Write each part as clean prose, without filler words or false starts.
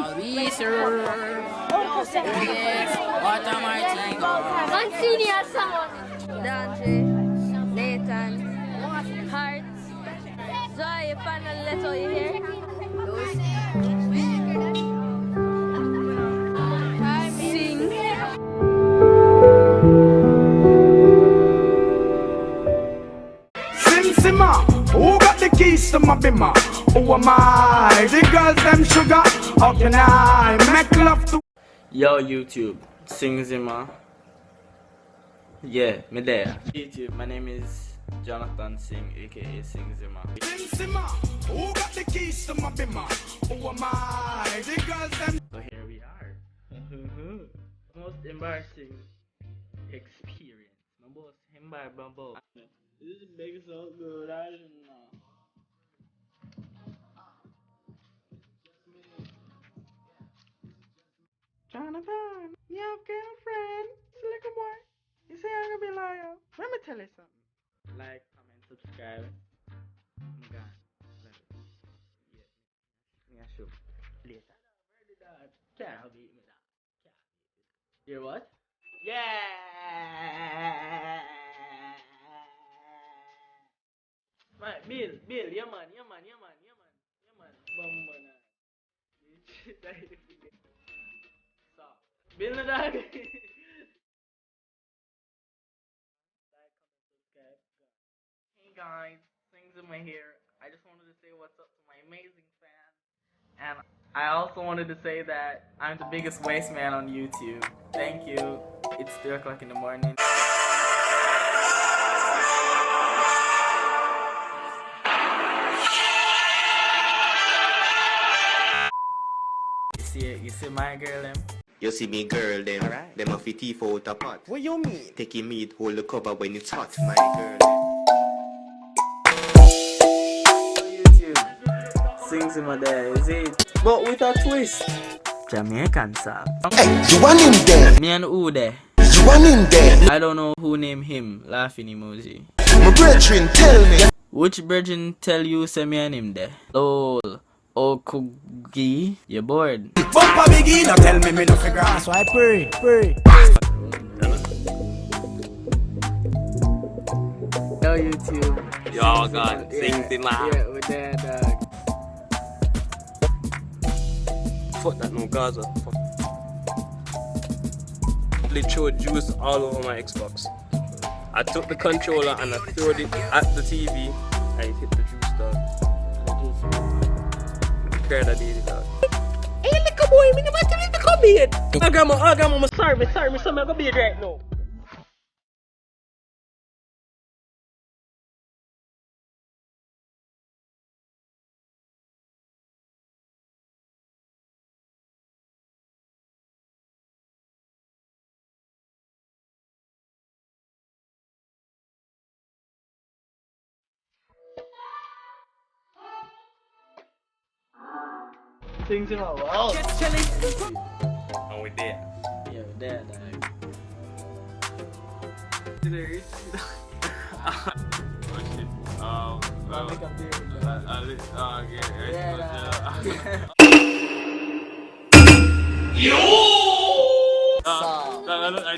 all we serve. Yes, what a mighty God. Monsignor someone. Dante, Nathan, Hart, Joy, final letter you hear? Sing. Zima, who got the keys to my bimmer? Who am I? The girls them sugar. How can I make love to? Yo YouTube, Sing Zima. Yeah, me there. YouTube, my name is Jonathan Singh, aka Sing Zima. Zima, who got the keys to my bimmer? Who am I? The girls them. So here we are. Most embarrassing experience. My boss, him by Bumbo. This makes so good, I don't know. Jonathan, you have girlfriend? It's like a boy. You say I'm gonna be loyal. Let me tell you something. Like, comment, subscribe. Oh my god. Yeah, sure. Later. Can't beat me that. Hear what? Yeah! Right, Bill, yeah man. Bumbo so, Bill na dog. Like, comment, subscribe. Hey guys, Sing Zima here. I just wanted to say what's up to my amazing fans. And I also wanted to say that I'm the biggest waste man on YouTube. Thank you. It's 3 o'clock in the morning. You see my girl them? You see me girl them, Alright. them a fit teeth out a pot. What you mean? Take your meat, hold the cover when it's hot, my girl them. YouTube. Sing Zima there, is it? But with a twist. Jamaican song. Hey, you want him there? Me and who there? You want him there? I don't know who named him. Laughing emoji. My brethren, tell me. Which virgin tell you say me and him there? Lol. Okugi, you bored? Bumper biggie, now tell me no figure. So I pray. Yo YouTube. Yo God, Sing Zima. Yeah, with that dog. Fuck that no Gaza. Fuck. They threw juice all over my Xbox. I took the controller and I threw it at the TV and it hit the juice dog. I did it dog. Hey, little boy, me never tell you to come here. I got my sorry, son, I'm gonna be right now. Sing Zima, wow. And we there. Yeah, with that dog.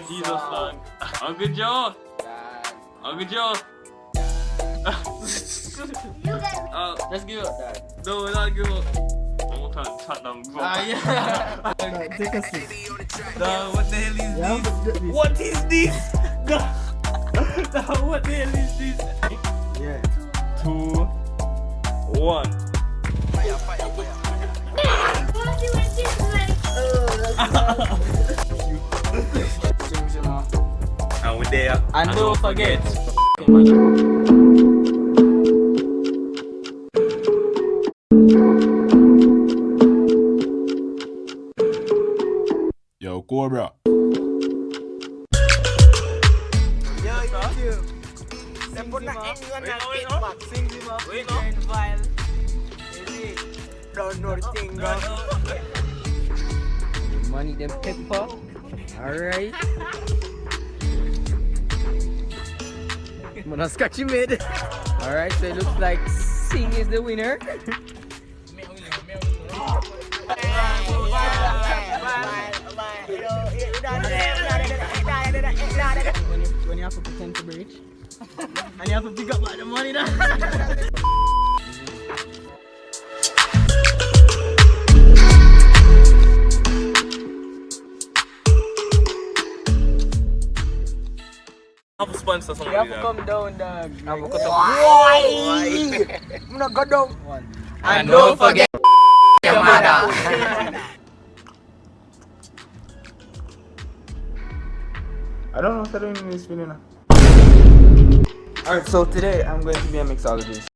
Jesus song. Uncle Joe. Uncle Joe. Let's give it up, dog. No, not give up. One more time, shut down. Yeah. Take a seat. What the hell is this? What is this? What the hell is this? Yeah. 2, 1. Sing Zima. And we're there. And don't forget. Yo, Cobra. Yo, YouTube. They put the anyone that get back. Sing Zima. Wait, You're in file. You see? Don't know the thing, bro. Money, them pepper. Alright. Mona scratchy made. Alright, so it looks like Singh is the winner. you have to pretend to be rich. And you have to pick up like the money now. I have to sponsor somebody. You have to come down, dog. Why? I'm not go down. And don't forget your mother. I don't know what I'm doing in this video now. Alright, so today I'm going to be a mixologist.